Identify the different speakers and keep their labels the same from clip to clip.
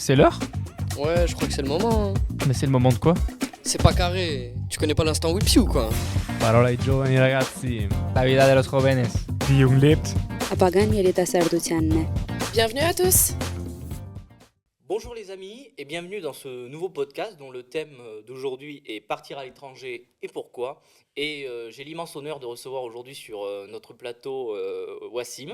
Speaker 1: C'est l'heure?
Speaker 2: Ouais, je crois que c'est le moment, hein.
Speaker 1: Mais c'est le moment de quoi?
Speaker 2: C'est pas carré. Tu connais pas l'instant Whipsy ou quoi?
Speaker 1: Parola ai giovani ragazzi.
Speaker 3: La vida de los jóvenes.
Speaker 1: Die jung lebt.
Speaker 4: Apagani sacerdotianne.
Speaker 5: Bienvenue à tous.
Speaker 6: Bonjour les amis et bienvenue dans ce nouveau podcast dont le thème d'aujourd'hui est partir à l'étranger et pourquoi. Et j'ai l'immense honneur de recevoir aujourd'hui sur notre plateau Wassim.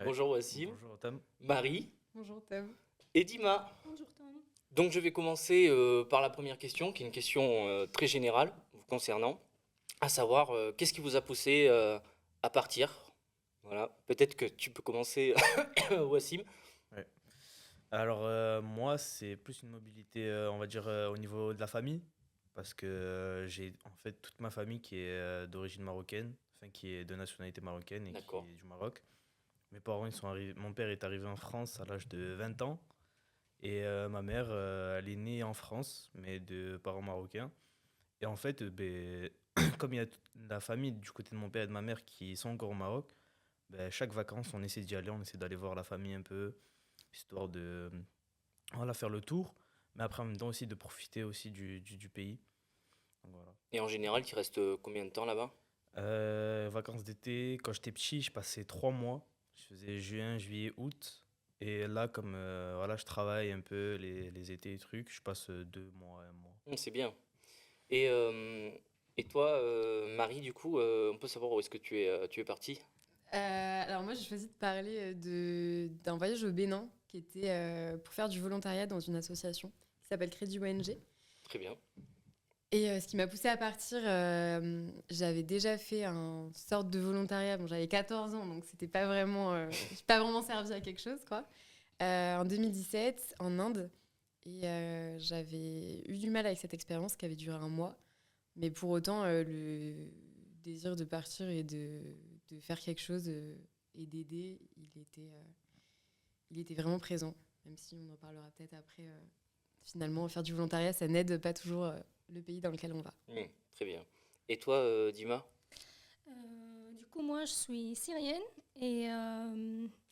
Speaker 7: Ouais.
Speaker 6: Bonjour Wassim.
Speaker 7: Bonjour Tom.
Speaker 6: Marie
Speaker 5: Bonjour Tom.
Speaker 6: et Dima.
Speaker 5: Bonjour Tom.
Speaker 6: Donc je vais commencer par la première question qui est une question très générale vous concernant, à savoir qu'est-ce qui vous a poussé à partir? Voilà, peut-être que tu peux commencer Wassim.
Speaker 7: Ouais. Alors moi c'est plus une mobilité on va dire au niveau de la famille parce que j'ai en fait toute ma famille qui est d'origine marocaine, enfin qui est de nationalité marocaine et
Speaker 6: D'accord.
Speaker 7: qui est du Maroc. Mes parents ils sont arrivés, mon père est arrivé en France à l'âge de 20 ans et ma mère elle est née en France mais de parents marocains. Et en fait comme il y a toute la famille du côté de mon père et de ma mère qui sont encore au Maroc, chaque vacances on essaie d'y aller, on essaie d'aller voir la famille un peu histoire de voilà, faire le tour, mais après en même temps aussi de profiter aussi du pays. Donc, voilà.
Speaker 6: Et en général, tu restes combien de temps là-bas?
Speaker 7: Vacances d'été, quand j'étais petit, je passais 3 mois. Je faisais juin, juillet, août. Et là, comme voilà, je travaille un peu les étés et trucs, je passe 2 mois, un mois.
Speaker 6: C'est bien. Et, et toi, Marie, du coup, on peut savoir où est-ce que tu es partie?
Speaker 5: Alors moi j'ai choisi de parler d'un voyage au Bénin qui était pour faire du volontariat dans une association qui s'appelle Crédit ONG.
Speaker 6: Très bien.
Speaker 5: Et ce qui m'a poussée à partir, j'avais déjà fait un sorte de volontariat. Bon, j'avais 14 ans, donc c'était pas vraiment, j'ai pas vraiment servi à quelque chose, quoi. En 2017, en Inde. Et j'avais eu du mal avec cette expérience qui avait duré un mois. Mais pour autant, le désir de partir et de faire quelque chose et d'aider, il était vraiment présent. Même si on en parlera peut-être après. Finalement, faire du volontariat, ça n'aide pas toujours le pays dans lequel on va.
Speaker 6: Très bien. Et toi, Dima?
Speaker 8: Du coup, moi, je suis syrienne et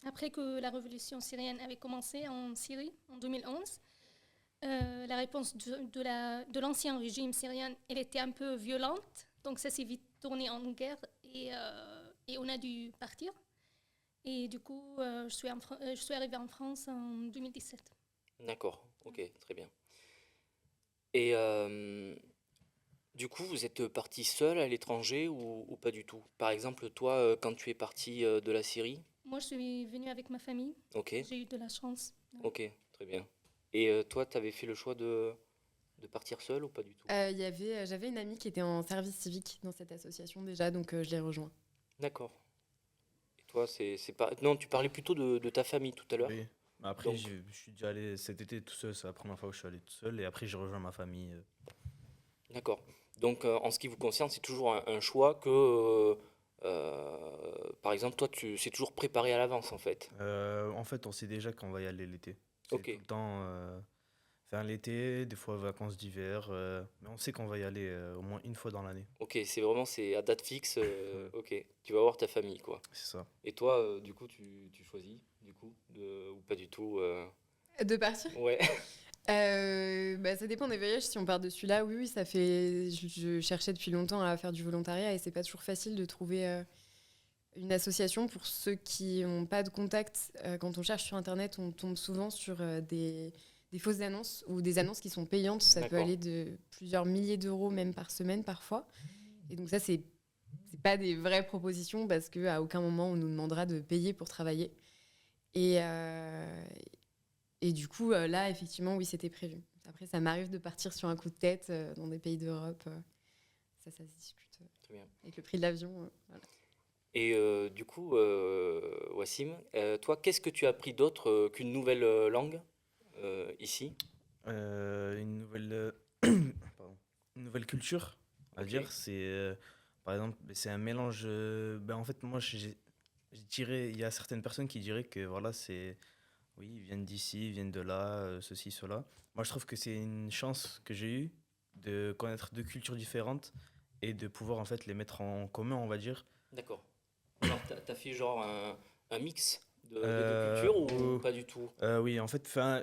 Speaker 8: après que la révolution syrienne avait commencé en Syrie en 2011, la réponse de l'ancien régime syrien, elle était un peu violente, donc ça s'est vite tourné en guerre et on a dû partir. Et du coup, je suis arrivée en France en 2017.
Speaker 6: D'accord, ok, très bien. Et du coup, vous êtes parti seul à l'étranger ou pas du tout? Par exemple, toi, quand tu es parti de la Syrie?
Speaker 8: Moi, je suis venue avec ma famille.
Speaker 6: Ok,
Speaker 8: J'ai eu de la chance.
Speaker 6: ok, très bien. Et toi, tu avais fait le choix de partir seul ou pas du tout?
Speaker 5: J'avais une amie qui était en service civique dans cette association déjà, donc je l'ai rejoint.
Speaker 6: D'accord. Et toi, c'est pas... Non, tu parlais plutôt de ta famille tout à l'heure.
Speaker 7: Oui. Mais après,
Speaker 6: Donc-
Speaker 7: je suis déjà allé cet été tout seul, c'est la première fois que je suis allé tout seul. Et après, j'ai rejoint ma famille.
Speaker 6: D'accord. Donc, en ce qui vous concerne, c'est toujours un choix que, par exemple, toi, c'est toujours préparé à l'avance, en fait.
Speaker 7: En fait, on sait déjà qu'on va y aller l'été. C'est
Speaker 6: Ok.
Speaker 7: tout le temps faire l'été, des fois vacances d'hiver. Mais on sait qu'on va y aller au moins une fois dans l'année.
Speaker 6: Ok, c'est à date fixe. Ok, tu vas voir ta famille, quoi.
Speaker 7: C'est ça.
Speaker 6: Et toi, du coup, tu choisis, du coup, ou pas du tout
Speaker 5: De partir
Speaker 6: Ouais.
Speaker 5: Ça dépend des voyages. Si on part de celui-là, oui, ça fait. Je cherchais depuis longtemps à faire du volontariat et c'est pas toujours facile de trouver une association. Pour ceux qui n'ont pas de contact, quand on cherche sur Internet, on tombe souvent sur des fausses annonces ou des annonces qui sont payantes. Ça peut
Speaker 6: D'accord.
Speaker 5: aller de plusieurs milliers d'euros même par semaine parfois. Et donc ça, c'est pas des vraies propositions parce qu'à aucun moment on nous demandera de payer pour travailler. Et du coup, là, effectivement, oui, c'était prévu. Après, ça m'arrive de partir sur un coup de tête dans des pays d'Europe. Ça se discute.
Speaker 6: Très bien.
Speaker 5: Avec le prix de l'avion. Voilà.
Speaker 6: Et du coup, Wassim, toi, qu'est-ce que tu as appris d'autre qu'une nouvelle langue ici?
Speaker 7: Une nouvelle, pardon, une nouvelle culture, on va
Speaker 6: Ok.
Speaker 7: dire. C'est, par exemple, c'est un mélange. En fait, moi, je dirais, il y a certaines personnes qui diraient que voilà, oui, ils viennent d'ici, ils viennent de là, ceci, cela. Moi, je trouve que c'est une chance que j'ai eue de connaître deux cultures différentes et de pouvoir en fait les mettre en commun, on va dire.
Speaker 6: D'accord. Alors, t'as fait genre un mix les deux cultures ou
Speaker 7: ou-
Speaker 6: pas du tout?
Speaker 7: Oui, en fait, par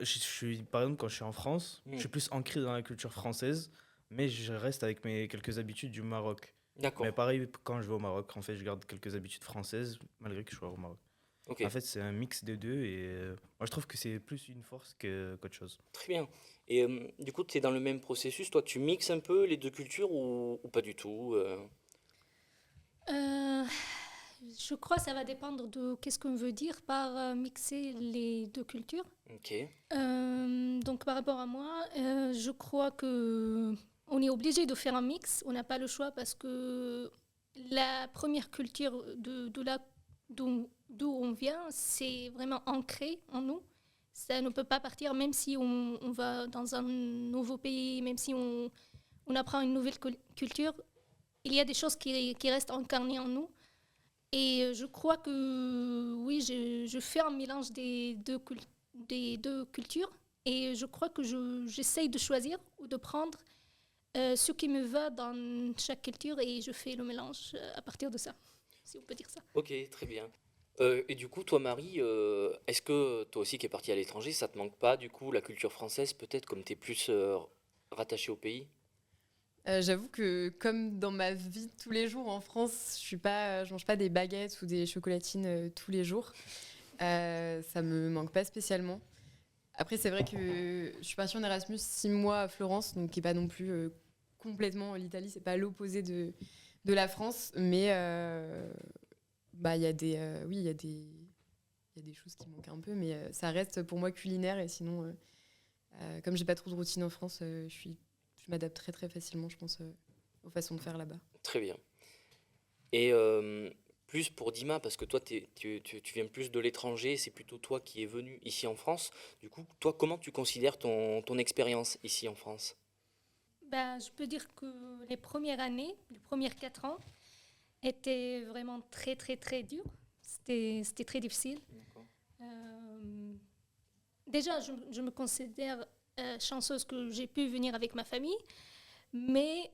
Speaker 7: exemple, quand je suis en France, je
Speaker 6: Hmm.
Speaker 7: suis plus ancré dans la culture française, mais je reste avec mes quelques habitudes du Maroc.
Speaker 6: D'accord,
Speaker 7: Mais pareil, quand je vais au Maroc, en fait, je garde quelques habitudes françaises, malgré que je sois au Maroc.
Speaker 6: ok,
Speaker 7: En fait, c'est un mix des deux, et moi, je trouve que c'est plus une force qu'autre chose.
Speaker 6: très bien. Et du coup, tu es dans le même processus, toi, tu mixes un peu les deux cultures ou pas du tout
Speaker 8: Euh, je crois que ça va dépendre de qu'est-ce qu'on veut dire par mixer les deux cultures.
Speaker 6: Ok,
Speaker 8: Donc par rapport à moi, je crois que on est obligé de faire un mix. On n'a pas le choix parce que la première culture d'où on vient, c'est vraiment ancré en nous. Ça ne peut pas partir même si on va dans un nouveau pays, même si on apprend une nouvelle culture. Il y a des choses qui restent incarnées en nous. Et je crois que oui, je fais un mélange des deux cultures. Et je crois que j'essaye de choisir ou de prendre ce qui me va dans chaque culture et je fais le mélange à partir de ça, si on peut dire ça.
Speaker 6: ok, très bien. Et du coup, toi, Marie, est-ce que toi aussi qui es partie à l'étranger, ça te manque pas, du coup, la culture française, peut-être comme tu es plus rattachée au pays?
Speaker 5: J'avoue que comme dans ma vie de tous les jours en France, je mange pas des baguettes ou des chocolatines tous les jours. Ça me manque pas spécialement. Après, c'est vrai que je suis partie en Erasmus 6 mois à Florence, donc qui est pas non plus complètement l'Italie, c'est pas l'opposé de la France, mais bah il y a oui, il y a des choses qui manquent un peu, mais ça reste pour moi culinaire et sinon, comme j'ai pas trop de routine en France, je m'adapte très très facilement, je pense, aux façons de faire là-bas.
Speaker 6: Très bien. Et plus pour Dima, parce que toi, tu viens plus de l'étranger, c'est plutôt toi qui es venu ici en France. Du coup, toi, comment tu considères ton expérience ici en France?
Speaker 8: Ben, je peux dire que les premières années, les premières 4 ans, étaient vraiment très très très dures. C'était très difficile. Euh, Déjà, je me considère chanceuse que j'ai pu venir avec ma famille, mais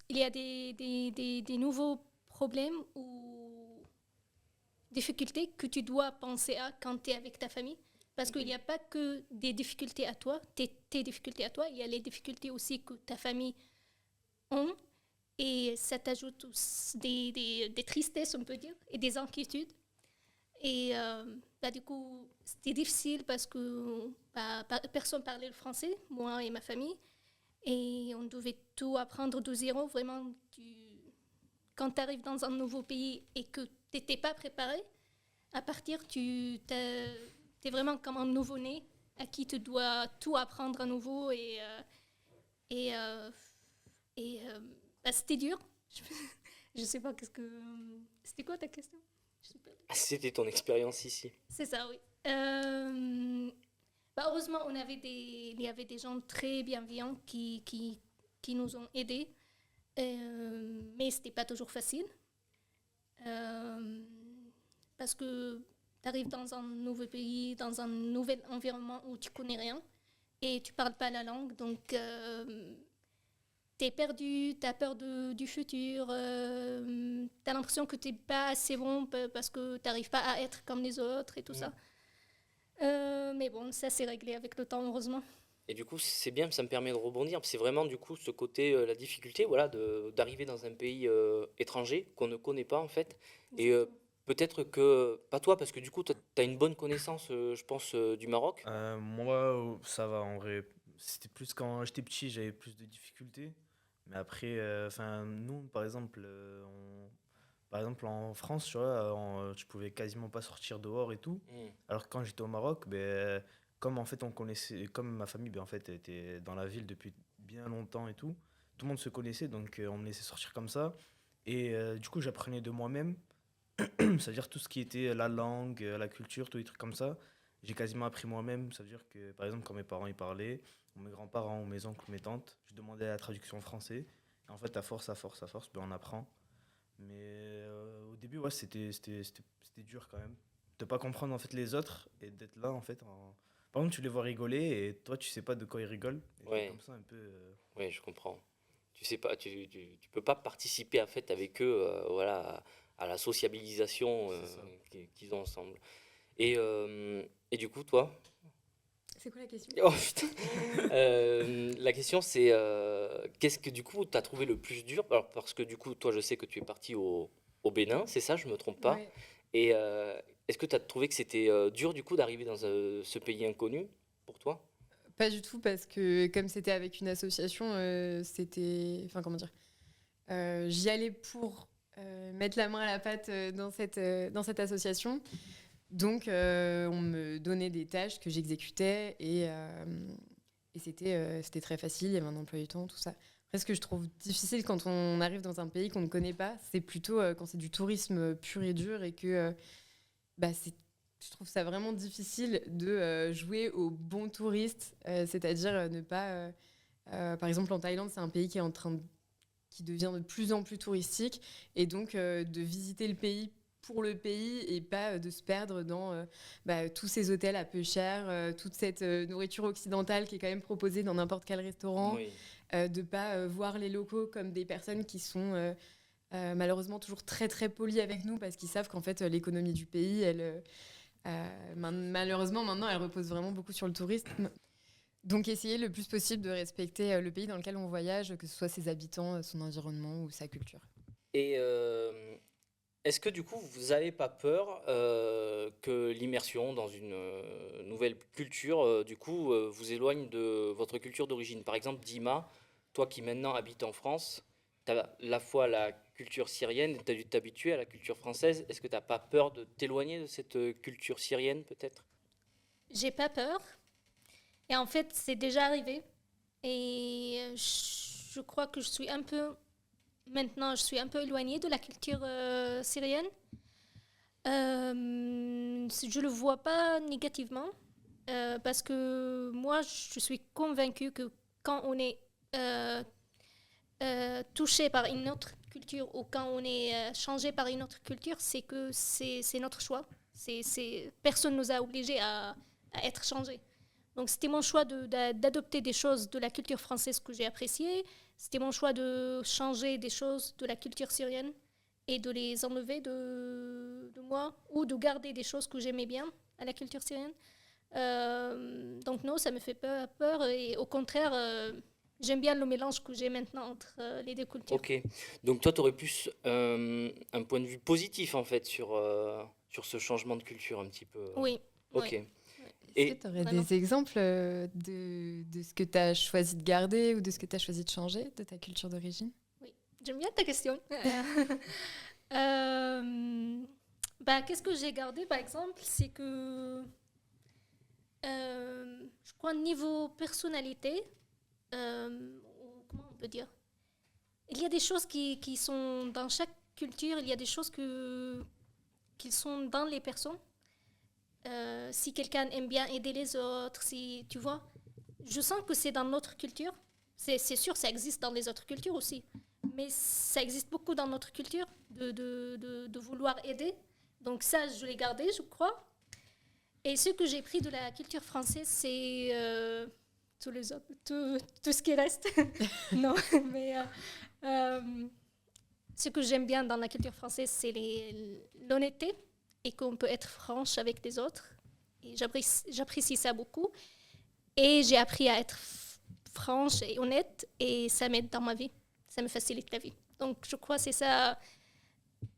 Speaker 8: il y a des nouveaux problèmes ou difficultés que tu dois penser à quand tu es avec ta famille. Parce qu'il n'y a pas que des difficultés à toi, tes difficultés à toi, il y a les difficultés aussi que ta famille ont. Et ça t'ajoute aussi des tristesses, on peut dire, et des inquiétudes. Et bah, du coup, c'était difficile parce que personne parlait le français, moi et ma famille. Et on devait tout apprendre de zéro. Vraiment, quand tu arrives dans un nouveau pays et que tu n'étais pas préparé, à partir, tu es vraiment comme un nouveau-né à qui tu dois tout apprendre à nouveau. Et, euh, bah, c'était dur. Je sais pas, c'était quoi ta question? Je sais pas.
Speaker 6: Ah, c'était ton expérience ici.
Speaker 8: C'est ça, oui. Bah, heureusement, il y avait des gens très bienveillants qui nous ont aidés. Mais ce n'était pas toujours facile. Parce que tu arrives dans un nouveau pays, dans un nouvel environnement où tu connais rien et tu parles pas la langue. Donc, tu es perdu, tu as peur du futur, tu as l'impression que tu n'es pas assez bon parce que tu n'arrives pas à être comme les autres et tout ça. Mais bon, ça s'est réglé avec le temps, heureusement.
Speaker 6: Et du coup, c'est bien, ça me permet de rebondir. C'est vraiment du coup ce côté, la difficulté, voilà, d'arriver dans un pays étranger qu'on ne connaît pas en fait. Et peut-être que, pas toi, parce que du coup, tu as une bonne connaissance, je pense, du Maroc.
Speaker 7: Moi, ça va en vrai. C'était plus quand j'étais petit, j'avais plus de difficultés. Mais après, enfin, nous, par exemple, en France, tu vois, tu pouvais quasiment pas sortir dehors et tout.
Speaker 6: Hmm.
Speaker 7: Alors que quand j'étais au Maroc, ben, comme en fait on connaissait, comme ma famille, ben, en fait, était dans la ville depuis bien longtemps et tout le monde se connaissait, donc on me laissait sortir comme ça. Et du coup, j'apprenais de moi-même, c'est-à-dire tout ce qui était la langue, la culture, tous les trucs comme ça. J'ai quasiment appris moi-même, ça veut dire que par exemple, quand mes parents y parlaient, ou mes grands-parents, ou mes oncles, ou mes tantes, je demandais la traduction en français. Et en fait, à force, ben, on apprend. Mais au début, ouais, c'était dur quand même. De pas comprendre en fait les autres et d'être là en fait. Par exemple, tu les vois rigoler et toi, tu sais pas de quoi ils rigolent. Et
Speaker 6: Ouais.
Speaker 7: c'est comme ça un peu.
Speaker 6: Ouais, je comprends. Tu sais pas, tu peux pas participer en fait avec eux, voilà, à la sociabilisation
Speaker 7: C'est ça.
Speaker 6: qu'ils ont ensemble. Et du coup, toi?
Speaker 5: C'est quoi la question?
Speaker 6: Oh putain. La question c'est qu'est-ce que du coup tu as trouvé le plus dur? Alors, parce que du coup, toi, je sais que tu es parti au Bénin, c'est ça, je me trompe pas?
Speaker 5: Ouais.
Speaker 6: Et est-ce que tu as trouvé que c'était dur du coup d'arriver dans ce pays inconnu pour toi?
Speaker 5: Pas du tout, parce que comme c'était avec une association, c'était. Enfin, comment dire? J'y allais pour mettre la main à la pâte dans cette association. Donc, on me donnait des tâches que j'exécutais et c'était très facile. Il y avait un emploi du temps, tout ça. Après, ce que je trouve difficile quand on arrive dans un pays qu'on ne connaît pas, c'est plutôt quand c'est du tourisme pur et dur et que je trouve ça vraiment difficile de jouer au bon touriste, c'est-à-dire ne pas. Par exemple, en Thaïlande, c'est un pays qui devient de plus en plus touristique et donc de visiter le pays pour le pays et pas de se perdre dans tous ces hôtels à peu cher, toute cette nourriture occidentale qui est quand même proposée dans n'importe quel restaurant,
Speaker 6: Oui.
Speaker 5: de pas voir les locaux comme des personnes qui sont malheureusement toujours très très polies avec nous parce qu'ils savent qu'en fait l'économie du pays, malheureusement maintenant, elle repose vraiment beaucoup sur le tourisme. Donc essayer le plus possible de respecter le pays dans lequel on voyage, que ce soit ses habitants, son environnement ou sa culture.
Speaker 6: Et est-ce que du coup vous n'avez pas peur que l'immersion dans une nouvelle culture du coup vous éloigne de votre culture d'origine? Par exemple, Dima, toi qui maintenant habites en France, tu as la fois la culture syrienne, tu as dû t'habituer à la culture française. Est-ce que tu n'as pas peur de t'éloigner de cette culture syrienne peut-être?
Speaker 8: J'ai pas peur. Et en fait, c'est déjà arrivé. Et je crois que maintenant, je suis un peu éloignée de la culture syrienne. Je le vois pas négativement, parce que moi, je suis convaincue que quand on est touché par une autre culture ou quand on est changé par une autre culture, c'est que c'est notre choix. Personne ne nous a obligés à être changés. Donc c'était mon choix d'adopter des choses de la culture française que j'ai appréciées. C'était mon choix de changer des choses de la culture syrienne et de les enlever de moi ou de garder des choses que j'aimais bien à la culture syrienne. Donc non, ça me fait pas peur et au contraire, j'aime bien le mélange que j'ai maintenant entre les deux cultures.
Speaker 6: Ok, donc toi tu aurais plus un point de vue positif en fait sur ce changement de culture un petit peu.
Speaker 8: Oui.
Speaker 6: Ok.
Speaker 8: Oui.
Speaker 5: Est-ce
Speaker 6: Et
Speaker 5: que tu aurais
Speaker 8: Vraiment.
Speaker 5: des exemples de ce que tu as choisi de garder ou de ce que tu as choisi de changer de ta culture d'origine?
Speaker 8: J'aime bien ta question. Qu'est-ce que j'ai gardé, par exemple, c'est que je crois niveau personnalité, comment on peut dire, il y a des choses qui sont dans chaque culture, il y a des choses qui sont dans les personnes. Si quelqu'un aime bien aider les autres, si tu vois, je sens que c'est dans notre culture. C'est sûr, ça existe dans les autres cultures aussi, mais ça existe beaucoup dans notre culture de vouloir aider. Donc ça, je l'ai gardé, je crois. Et ce que j'ai pris de la culture française, c'est tout ce qui reste. Non, mais ce que j'aime bien dans la culture française, c'est l'honnêteté et qu'on peut être franche avec les autres. Et j'apprécie ça beaucoup. Et j'ai appris à être franche et honnête et ça m'aide dans ma vie. Ça me facilite la vie. Donc je crois que c'est ça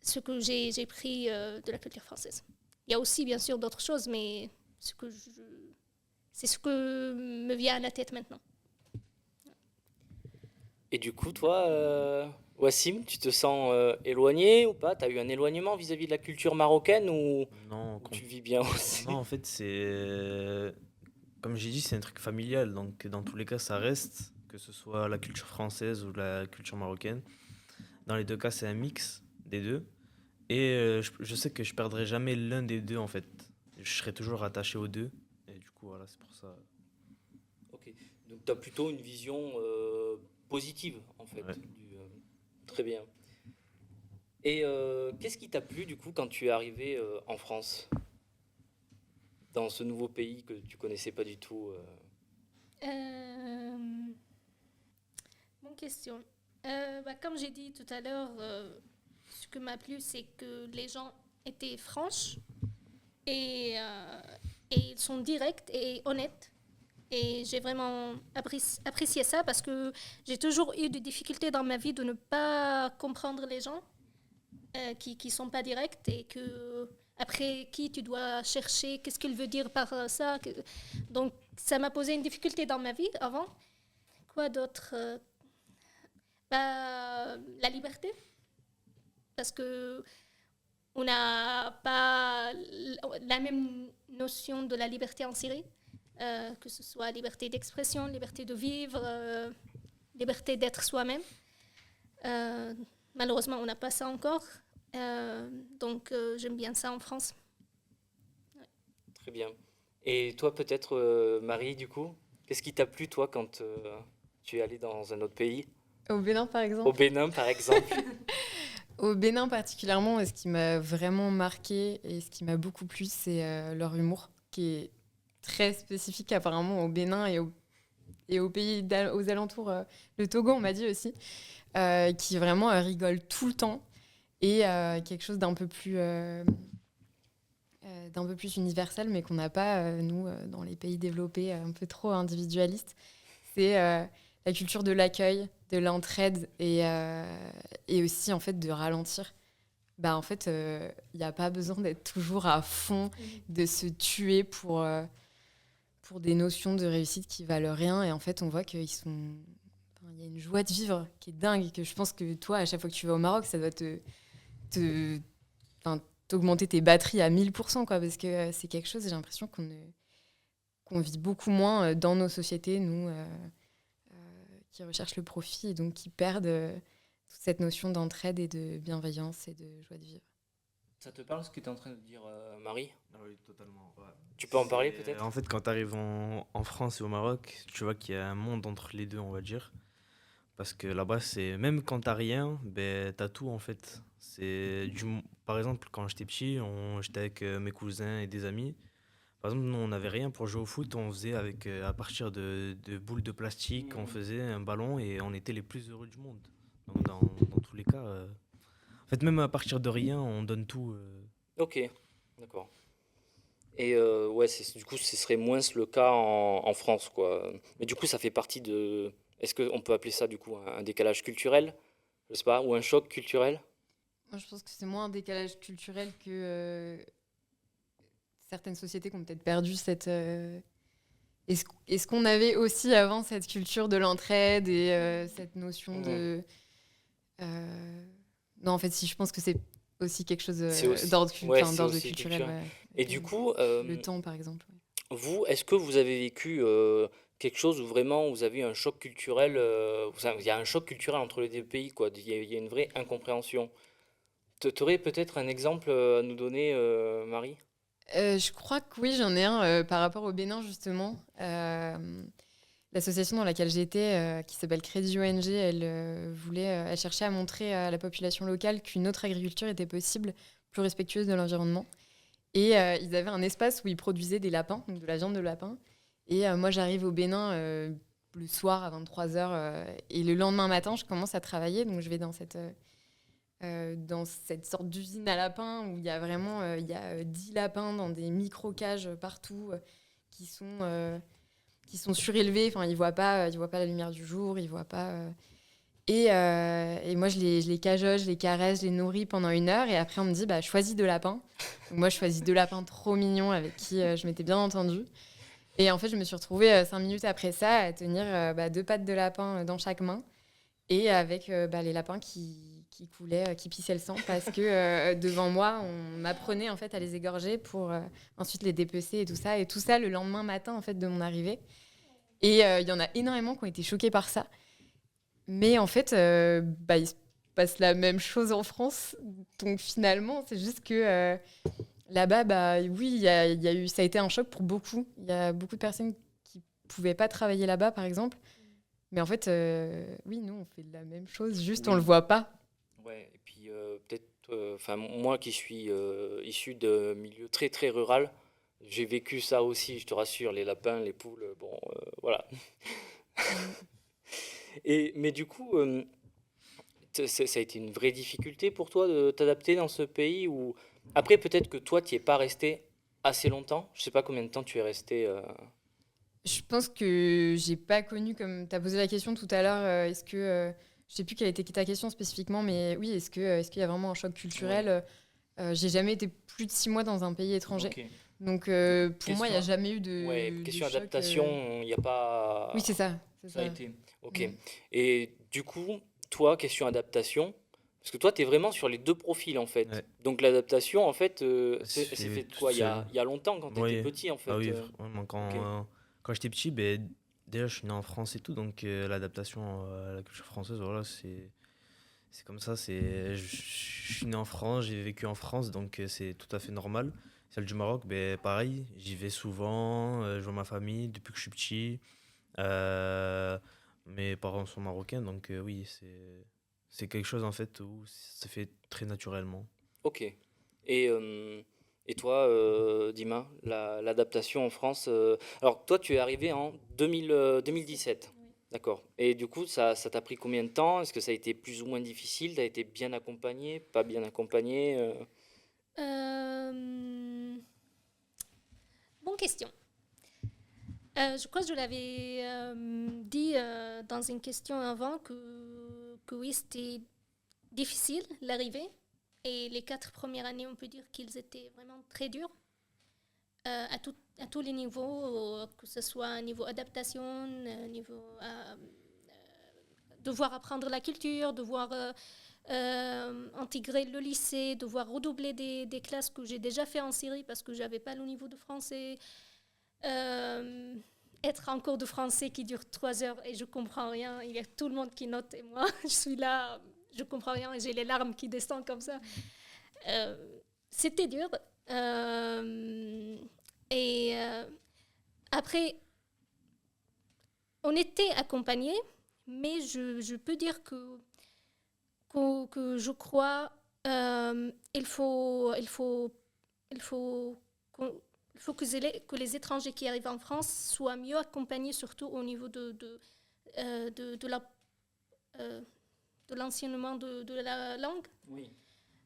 Speaker 8: ce que j'ai pris de la culture française. Il y a aussi bien sûr d'autres choses, mais c'est ce que me vient à la tête maintenant.
Speaker 6: Et du coup, toi, Wassim, tu te sens éloigné ou pas? T'as eu un éloignement vis-à-vis de la culture marocaine ou
Speaker 7: Non,
Speaker 6: tu le vis bien aussi?
Speaker 7: non, en fait, comme j'ai dit, c'est un truc familial. Donc, dans tous les cas, ça reste, que ce soit la culture française ou la culture marocaine. Dans les deux cas, c'est un mix des deux. Et je sais que je perdrai jamais l'un des deux, en fait. Je serai toujours attaché aux deux. Et du coup, voilà, c'est pour ça.
Speaker 6: Ok, donc tu as plutôt une vision positive en fait.
Speaker 7: Ouais.
Speaker 6: Très bien. Et qu'est-ce qui t'a plu du coup quand tu es arrivé en France, dans ce nouveau pays que tu connaissais pas du tout
Speaker 8: Bonne question. Comme j'ai dit tout à l'heure, ce que m'a plu, c'est que les gens étaient franches et ils sont directs et honnêtes. Et j'ai vraiment apprécié ça parce que j'ai toujours eu des difficultés dans ma vie de ne pas comprendre les gens qui ne sont pas directs et que après qui tu dois chercher, qu'est-ce qu'il veut dire par ça. Donc ça m'a posé une difficulté dans ma vie avant. Quoi d'autre la liberté. Parce que on n'a pas la même notion de la liberté en Syrie, que ce soit liberté d'expression, liberté de vivre, liberté d'être soi-même. Malheureusement, on n'a pas ça encore. Donc, j'aime bien ça en France.
Speaker 6: Très bien. Et toi, peut-être, Marie, du coup, qu'est-ce qui t'a plu, toi, quand tu es allée dans un autre pays?
Speaker 5: Au Bénin, par exemple.
Speaker 6: Au Bénin, par exemple.
Speaker 5: Au Bénin particulièrement, ce qui m'a vraiment marqué et ce qui m'a beaucoup plu, c'est leur humour, qui est très spécifique apparemment au Bénin et aux pays aux alentours. Le Togo, on m'a dit aussi, qui vraiment rigole tout le temps et quelque chose d'un peu plus universel, mais qu'on n'a pas, nous, dans les pays développés, un peu trop individualistes. C'est la culture de l'accueil, de l'entraide et aussi en fait de ralentir. En fait, il n'y a pas besoin d'être toujours à fond, de se tuer pour des notions de réussite qui valent rien. Et en fait, on voit qu'il y a une joie de vivre qui est dingue et que je pense que toi, à chaque fois que tu vas au Maroc, ça doit t'augmenter tes batteries à 1000%, quoi, parce que c'est quelque chose, j'ai l'impression qu'on vit beaucoup moins dans nos sociétés, nous, qui recherchent le profit et donc qui perdent toute cette notion d'entraide et de bienveillance et de joie de vivre.
Speaker 6: Ça te parle ce que tu es en train de dire, Marie?
Speaker 7: Ah oui, totalement. Ouais.
Speaker 6: Tu peux en parler peut-être?
Speaker 7: En fait, quand tu arrives en France et au Maroc, tu vois qu'il y a un monde entre les deux, on va dire. Parce que là-bas, c'est même quand t'as rien, t'as tout en fait. Par exemple, quand j'étais petit, j'étais avec mes cousins et des amis. Par exemple, nous, on n'avait rien pour jouer au foot. On faisait à partir de boules de plastique, on faisait un ballon et on était les plus heureux du monde. Donc, dans tous les cas, en fait, même à partir de rien, on donne tout.
Speaker 6: Ok, d'accord. Et ouais, du coup, ce serait moins le cas en France, quoi. Mais du coup, ça fait partie de... Est-ce qu'on peut appeler ça, du coup, un décalage culturel? Je sais pas, ou un choc culturel?
Speaker 5: Moi, je pense que c'est moins un décalage culturel que certaines sociétés qui ont peut-être perdu cette... Est-ce qu'on avait aussi avant cette culture de l'entraide et cette notion de... Non, en fait, si je pense que c'est aussi quelque chose d'ordre culturel.
Speaker 6: Ouais. Et du coup...
Speaker 5: le temps, par exemple. Ouais.
Speaker 6: Vous, est-ce que vous avez vécu quelque chose où vraiment vous avez eu un choc culturel il y a un choc culturel entre les deux pays, quoi. Il y a une vraie incompréhension. Tu aurais peut-être un exemple à nous donner, Marie?
Speaker 5: Je crois que oui, j'en ai un par rapport au Bénin, justement. L'association dans laquelle j'étais, qui s'appelle Crédit ONG, elle cherchait à montrer à la population locale qu'une autre agriculture était possible, plus respectueuse de l'environnement. Et ils avaient un espace où ils produisaient des lapins, donc de la viande de lapin. Et moi, j'arrive au Bénin le soir à 23h. Et le lendemain matin, je commence à travailler. Donc, je vais dans cette sorte d'usine à lapins où il y a vraiment 10 lapins dans des micro-cages partout qui sont surélevés. Enfin, ils ne voient pas la lumière du jour, ils ne voient pas... Et moi, je les cajoche, je les caresse, je les nourris pendant 1 heure. Et après, on me dit, choisis 2 lapins. Donc moi, je choisis 2 lapins trop mignons avec qui je m'étais bien entendue. Et en fait, je me suis retrouvée 5 minutes après ça à tenir 2 pattes de lapin dans chaque main. Et avec les lapins qui coulaient, qui pissaient le sang. Parce que devant moi, on m'apprenait en fait, à les égorger pour ensuite les dépecer et tout ça. Et tout ça le lendemain matin en fait, de mon arrivée. Et il y en a énormément qui ont été choqués par ça. Mais en fait, il se passe la même chose en France. Donc finalement, c'est juste que là-bas, oui, ça a été un choc pour beaucoup. Il y a beaucoup de personnes qui ne pouvaient pas travailler là-bas, par exemple. Mais en fait, oui, nous, on fait la même chose, juste on ne le voit pas.
Speaker 6: Ouais, et puis peut-être, moi qui suis issu de milieu très très rural, j'ai vécu ça aussi, je te rassure, les lapins, les poules, voilà. Mais du coup, ça a été une vraie difficulté pour toi de t'adapter dans ce pays où... Après, peut-être que toi, tu n'y es pas resté assez longtemps. Je sais pas combien de temps tu es resté.
Speaker 5: Je pense que j'ai pas connu, comme tu as posé la question tout à l'heure, est-ce que. Je sais plus quelle était ta question spécifiquement, mais oui, est-ce qu'il y a vraiment un choc culturel? J'ai jamais été plus de 6 mois dans un pays étranger.
Speaker 6: Ok.
Speaker 5: Donc pour moi, il n'y a jamais eu de.
Speaker 6: Ouais,
Speaker 5: de
Speaker 6: question
Speaker 5: choc,
Speaker 6: adaptation, il n'y a pas.
Speaker 5: Oui, c'est ça.
Speaker 6: Ça a été. Ok.
Speaker 5: Mm.
Speaker 6: Et du coup, toi, question adaptation, parce que toi, tu es vraiment sur les deux profils en fait.
Speaker 7: Ouais.
Speaker 6: Donc l'adaptation, en fait, c'est
Speaker 7: C'est
Speaker 6: fait quoi il y a,
Speaker 7: seul.
Speaker 6: il y a longtemps quand tu étais
Speaker 7: Oui.
Speaker 6: petit en fait.
Speaker 7: Ah oui, vraiment,
Speaker 6: ok.
Speaker 7: quand j'étais petit, ben, déjà je suis né en France et tout, donc l'adaptation à la culture française, voilà, c'est comme ça. Je suis né en France, j'ai vécu en France, donc c'est tout à fait normal. Celle du Maroc, ben, pareil, j'y vais souvent, je vois ma famille depuis que je suis petit. Euh, Mes parents sont marocains, donc oui, c'est quelque chose en fait où ça se fait très naturellement.
Speaker 6: Ok. Et toi, Dima, l'adaptation en France. Alors toi, tu es arrivé en 2017.
Speaker 8: Oui.
Speaker 6: D'accord. Et du coup, ça t'a pris combien de temps? Est-ce que ça a été plus ou moins difficile? T'as été bien accompagné? Pas bien accompagné?
Speaker 8: Bonne question. Je crois que je l'avais dit dans une question avant que oui, c'était difficile l'arrivée. Et les 4 premières années, on peut dire qu'ils étaient vraiment très durs à tous les niveaux, que ce soit un niveau adaptation, niveau devoir apprendre la culture, devoir intégrer le lycée, devoir redoubler des classes que j'ai déjà fait en Syrie parce que j'avais pas le niveau de français. Être en cours de français qui dure 3 heures et je comprends rien, il y a tout le monde qui note et moi je suis là, je comprends rien et j'ai les larmes qui descendent comme ça. C'était dur. Après, on était accompagnés, mais je peux dire que je crois il faut que les étrangers qui arrivent en France soient mieux accompagnés, surtout au niveau de l'enseignement de la langue,
Speaker 6: Oui.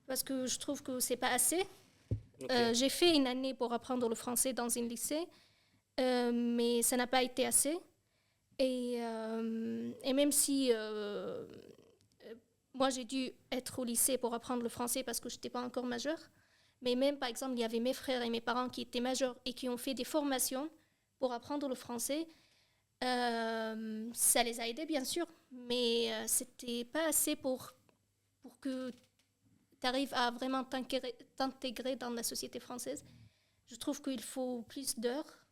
Speaker 8: parce que je trouve que c'est pas assez.
Speaker 6: Ok.
Speaker 8: J'ai fait une année pour apprendre le français dans un lycée, mais ça n'a pas été assez. Et même si moi j'ai dû être au lycée pour apprendre le français parce que je n'étais pas encore majeure, mais même par exemple il y avait mes frères et mes parents qui étaient majeurs et qui ont fait des formations pour apprendre le français. Ça les a aidés bien sûr, mais c'était pas assez pour que tu arrives à vraiment t'intégrer dans la société française. Je trouve qu'il faut plus d'heures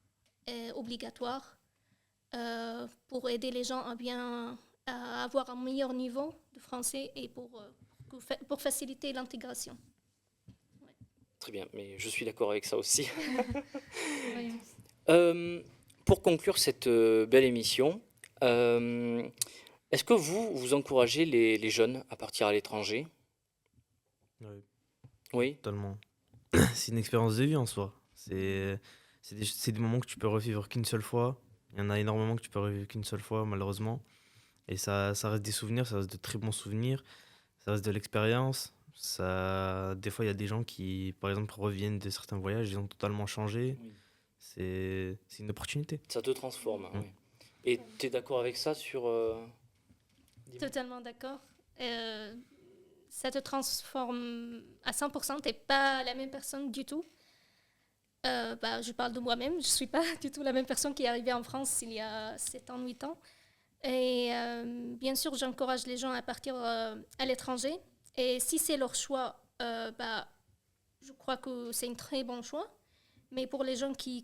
Speaker 8: obligatoires pour aider les gens à avoir un meilleur niveau de français et pour faciliter l'intégration.
Speaker 6: Très bien, mais je suis d'accord avec ça aussi.
Speaker 8: Oui.
Speaker 6: Pour conclure cette belle émission, est-ce que vous encouragez les jeunes à partir à l'étranger?
Speaker 7: Ouais,
Speaker 6: Oui.
Speaker 7: totalement. C'est une expérience de vie en soi. C'est des moments que tu peux revivre qu'une seule fois. Il y en a énormément que tu peux revivre qu'une seule fois, malheureusement. Et ça reste des souvenirs, ça reste de très bons souvenirs, ça reste de l'expérience. Des fois, il y a des gens qui, par exemple, reviennent de certains voyages, ils ont totalement changé.
Speaker 6: Oui.
Speaker 7: C'est une opportunité.
Speaker 6: Ça te transforme.
Speaker 7: Mm.
Speaker 6: Oui. Et tu es d'accord avec ça sur... Dis-moi.
Speaker 8: Totalement d'accord. Ça te transforme à 100%. Tu n'es pas la même personne du tout. Je parle de moi-même. Je ne suis pas du tout la même personne qui est arrivée en France il y a 7 ans, 8 ans. Et bien sûr, j'encourage les gens à partir à l'étranger. Et si c'est leur choix, je crois que c'est un très bon choix. Mais pour les gens qui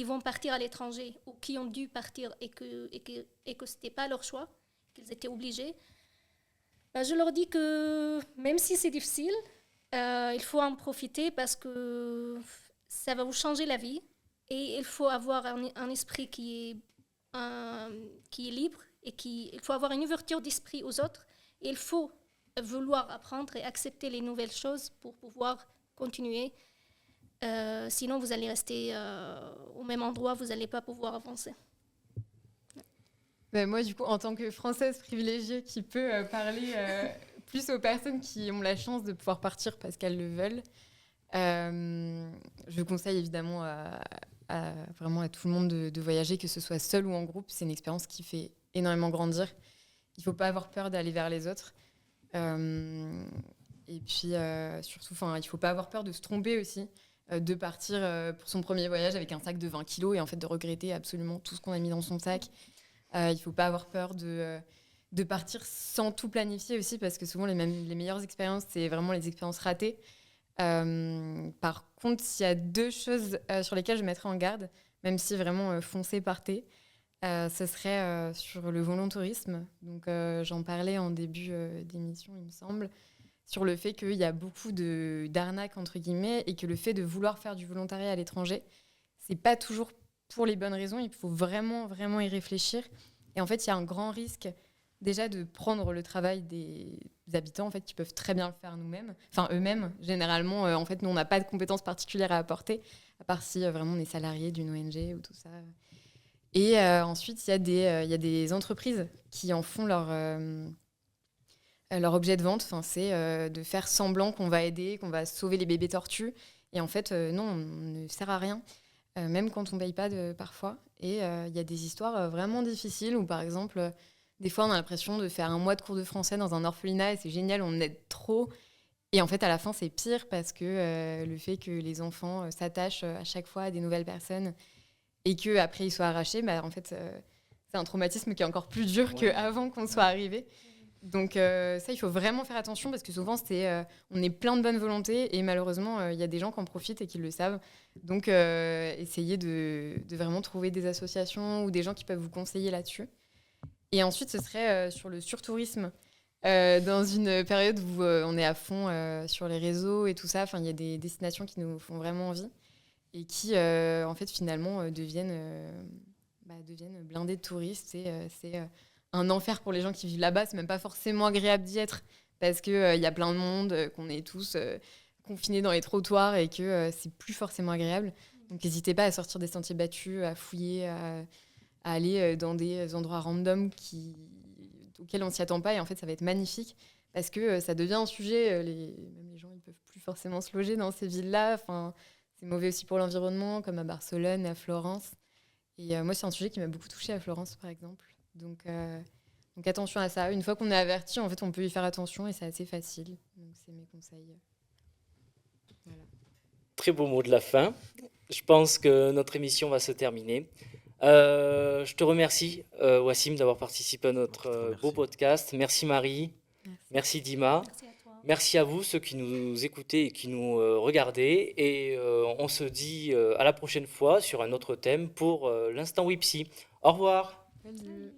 Speaker 8: vont partir à l'étranger ou qui ont dû partir et que ce n'était pas leur choix, qu'ils étaient obligés, je leur dis que même si c'est difficile, il faut en profiter parce que ça va vous changer la vie. Et il faut avoir un esprit qui est libre et il faut avoir une ouverture d'esprit aux autres. Et il faut vouloir apprendre et accepter les nouvelles choses pour pouvoir continuer. Sinon, vous allez rester au même endroit, vous n'allez pas pouvoir avancer.
Speaker 5: Moi, du coup, en tant que Française privilégiée qui peut parler plus aux personnes qui ont la chance de pouvoir partir parce qu'elles le veulent, Je conseille évidemment vraiment à tout le monde de voyager, que ce soit seul ou en groupe. C'est une expérience qui fait énormément grandir. Il ne faut pas avoir peur d'aller vers les autres. Et puis, surtout, il ne faut pas avoir peur de se tromper aussi, de partir pour son premier voyage avec un sac de 20 kilos et en fait de regretter absolument tout ce qu'on a mis dans son sac. Il ne faut pas avoir peur de partir sans tout planifier aussi, parce que souvent, les meilleures expériences, c'est vraiment les expériences ratées. Par contre, il y a 2 choses sur lesquelles je mettrais en garde, même si vraiment foncez, partez. Ce serait sur le volontourisme. Donc, j'en parlais en début d'émission, il me semble, sur le fait qu'il y a beaucoup d'arnaques, entre guillemets, et que le fait de vouloir faire du volontariat à l'étranger, c'est pas toujours pour les bonnes raisons. Il faut vraiment, vraiment y réfléchir. Et en fait, il y a un grand risque déjà de prendre le travail des habitants, en fait, qui peuvent très bien le faire eux-mêmes. Généralement, en fait, nous, on n'a pas de compétences particulières à apporter, à part si vraiment on est salarié d'une ONG ou tout ça. Et ensuite, il y a des entreprises qui en font leur objet de vente. C'est de faire semblant qu'on va aider, qu'on va sauver les bébés tortues. Et en fait, non, on ne sert à rien, même quand on ne paye pas parfois. Et il y a des histoires vraiment difficiles où, par exemple, des fois, on a l'impression de faire un mois de cours de français dans un orphelinat et c'est génial, on aide trop. Et en fait, à la fin, c'est pire parce que le fait que les enfants s'attachent à chaque fois à des nouvelles personnes et qu'après, ils soient arrachés, en fait, c'est un traumatisme qui est encore plus dur qu'avant qu'on soit arrivé. Donc ça, il faut vraiment faire attention parce que souvent, on est plein de bonne volonté et malheureusement, il y a des gens qui en profitent et qui le savent. Donc, essayez de vraiment trouver des associations ou des gens qui peuvent vous conseiller là-dessus. Et ensuite, ce serait sur le surtourisme. Dans une période où on est à fond sur les réseaux et tout ça, il y a des destinations qui nous font vraiment envie et qui, en fait, finalement, deviennent blindées de touristes. C'est un enfer pour les gens qui vivent là-bas. C'est même pas forcément agréable d'y être parce qu'il y a plein de monde, qu'on est tous confinés dans les trottoirs et que c'est plus forcément agréable. Donc, n'hésitez pas à sortir des sentiers battus, à fouiller, à aller dans des endroits random auxquels on ne s'y attend pas. Et en fait, ça va être magnifique parce que ça devient un sujet. Même les gens, ils ne peuvent plus forcément se loger dans ces villes-là. C'est mauvais aussi pour l'environnement, comme à Barcelone, à Florence. Et moi, c'est un sujet qui m'a beaucoup touchée à Florence, par exemple. Donc attention à ça. Une fois qu'on est averti, en fait, on peut y faire attention et c'est assez facile. Donc, c'est mes conseils. Voilà.
Speaker 6: Très beau mot de la fin. Je pense que notre émission va se terminer. Je te remercie, Wassim, d'avoir participé à notre beau podcast. Merci Marie. Merci Dima.
Speaker 8: Merci à toi.
Speaker 6: Merci à vous, ceux qui nous écoutez et qui nous regardez. Et on se dit à la prochaine fois sur un autre thème pour l'instant Wipsy. Au revoir.
Speaker 5: Salut.